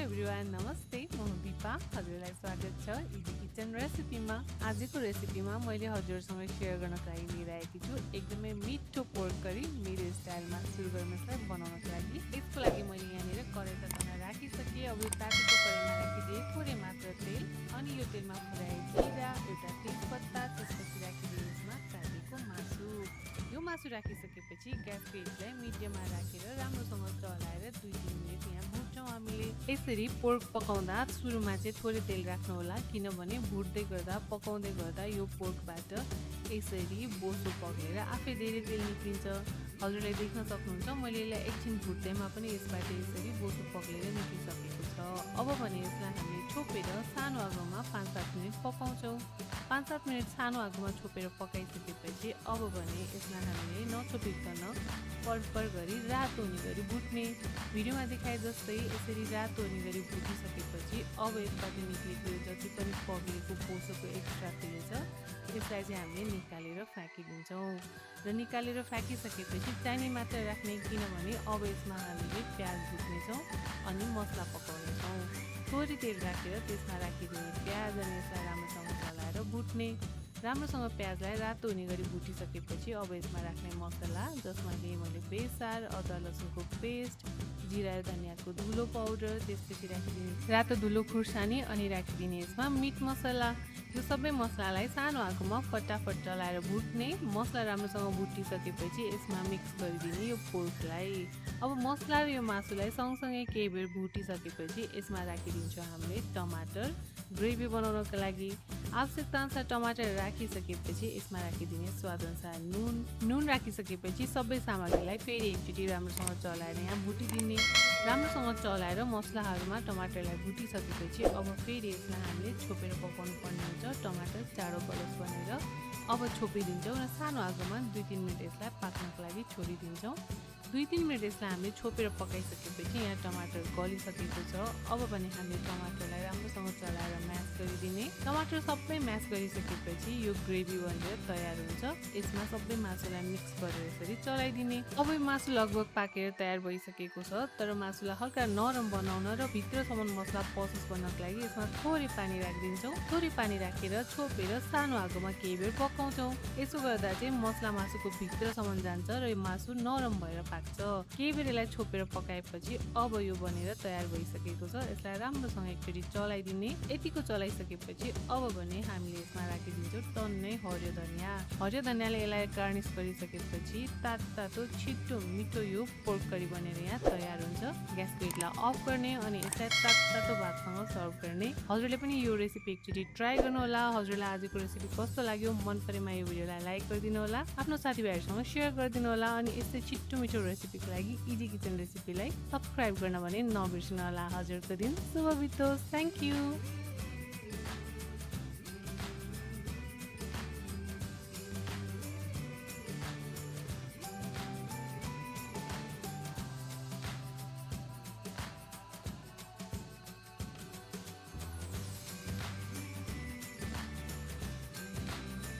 Everyone नमस्ते म दिपा हजुरलाई स्वागत छ इजी किचन रेसिपीमा। आजको रेसिपीमा मैले हजुरसँग सेयर गर्नका लागि लिएर आएकी छु एकदमै मिठो पोर्क करी मेरो स्टाइलमा सुरु गर्नलाई बनाउनको लागि। यसको लागि मैले यहाँनिर कराई तताउन राखिसकेँ। अब यो तातेको कराईमा राखिदिए थोरै मात्र तेल अनि यो तेलमा फुलाए जिरा, एउटा तेजपत्ता, त्यसपछि राखिदिए यसमा काटेको मासु। यो मासु राखिसकेपछि ग्यास फ्लेमलाई मिडियममा राखेर राम्रोसँग चलाएर 2-3 मिनेट यहाँ भुट्छौँ हामीले। यसरी पोर्क पकाउँदा सुरुमा चाहिँ थोरै तेल राख्नु होला, किनभने भुट्दै गर्दा पकाउँदै गर्दा यो पोर्कबाट यसरी बोसो पग्लेर आफै धेरै तेल निक्लिन्छ। हजुरले देख्न सक्नुहुन्छ मैले यसलाई एकछिन भुट्दैमा पनि यसबाट यसरी बोसो पग्लेर निक्लिसकेको छ। अब भने यसलाई हामीले छोपेर सानो आगोमा 5-7 मिनट पकाउँछौँ। 5-7 मिनट सानो आगोमा छोपेर पकाइसकेपछि अब भने यसलाई हामीले नछोपिकन परपर गरी रातो हुने गरी भुट्ने। भिडियोमा देखाए जस्तै यसरी रातो हुने गरी भुटिसकेपछि अब यसबाट निक्लेको जति पनि पग्लेको बोसोको एक्स्ट्रा तेल छ यसलाई चाहिँ हामीले निकालेर फ्याँकिदिन्छौँ। र निकालेर फ्याँकिसकेपछि चाहिने मात्र राख्ने, किनभने अब यसमा हामीले प्याज भुट्नेछौँ अनि मसला पकाउनेछौँ। थोरै तेल राखेर त्यसमा राखिदिने प्याज अनि यसलाई राम्रोसँग चलाएर भुट्ने। राम्रोसँग प्याजलाई रातो हुने गरी भुटिसकेपछि अब यसमा राख्ने मसला, जसमा कि मैले बेसार, अदुवा लसुनको पेस्ट, जिरा धनियाँको धुलो पाउडर, त्यसपछि राखिदिने रातो धुलो खुर्सानी अनि राखिदिने यसमा मिट मसला। यो सबै मसलालाई सानो आगोमा फटाफट चलाएर भुट्ने। मसला राम्रोसँग भुटिसकेपछि यसमा मिक्स गरिदिने यो पोर्कलाई। अब मसला र यो मासुलाई सँगसँगै केही बेर भुटिसकेपछि यसमा राखिदिन्छौँ हामीले टमाटर ग्रेभी बनाउनको लागि। आवश्यकता अनुसार टमाटर राखिसकेपछि यसमा राखिदिने स्वादअनुसार नुन राखिसकेपछि सबै सामग्रीलाई फेरि एकचोटि राम्रोसँग चलाएर यहाँ भुटिदिने। राम्रोसँग चलाएर मसलाहरूमा टमाटरलाई भुटिसकेपछि अब फेरि यसलाई हामीले छोपेर पकाउनु पर्ने हुन्छ। टमाटर चाँडो गलोस् भनेर अब छोपिदिन्छौँ र सानो आगोमा 2-3 मिनट यसलाई पाक्नको लागि छोडिदिन्छौँ। 2-3 मिनट यसलाई हामीले छोपेर पकाइसकेपछि यहाँ टमाटर गलिसकेको छ। अब भने हामीले टमाटरलाई राम्रोसँग चलाएर म्यास गरिदिने। टमाटर सबै म्यास गरिसकेपछि यो ग्रेभी बनेर तयार हुन्छ। यसमा सबै मासुलाई मिक्स गरेर यसरी चलाइदिने। अब यो मासु लगभग पाकेर तयार भइसकेको छ, तर मासुलाई हल्का नरम बनाउन र भित्रसम्म मसला पसोस् भन्नको लागि यसमा थोरै पानी राखिदिन्छौँ। थोरै पानी राखेर छोपेर सानो आगोमा केही बेर पकाउँछौँ। यसो गर्दा चाहिँ मसला मासुको भित्रसम्म जान्छ र यो मासु नरम भएर केही बेर यसलाई छोपेर पकाएपछि अब यो बनेर तयार भइसकेको छ। यसलाई राम्रोसँग एकचोटि चलाइदिने। यतिको चलाइसकेपछि अब भने हामीले यसमा राखिदिन्छौँ टन्नै हरियो धनियाँ। हरियो धनियाँले यसलाई गार्निस गरिसकेपछि तातो छिटो मिठो यो पोर्क करी बनेर यहाँ तयार हुन्छ। ग्यास प्लेटलाई अफ गर्ने अनि यसलाई तातो भातसँग सर्भ गर्ने। हजुरले पनि यो रेसिपी एकचोटि ट्राई गर्नु होला। हजुरलाई आजको रेसिपी कस्तो लाग्यो मन परेमा यो भिडियोलाई लाइक गरिदिनु होला, आफ्नो साथीभाइहरूसँग सेयर गरिदिनु होला अनि यस्तै छिटो मिठो रेसिपीको लागि इजी किचन रेसिपीलाई सब्सक्राइब गर्न भने नबिर्सनु होला। हजुरको दिन शुभ बितोस्। Thank you.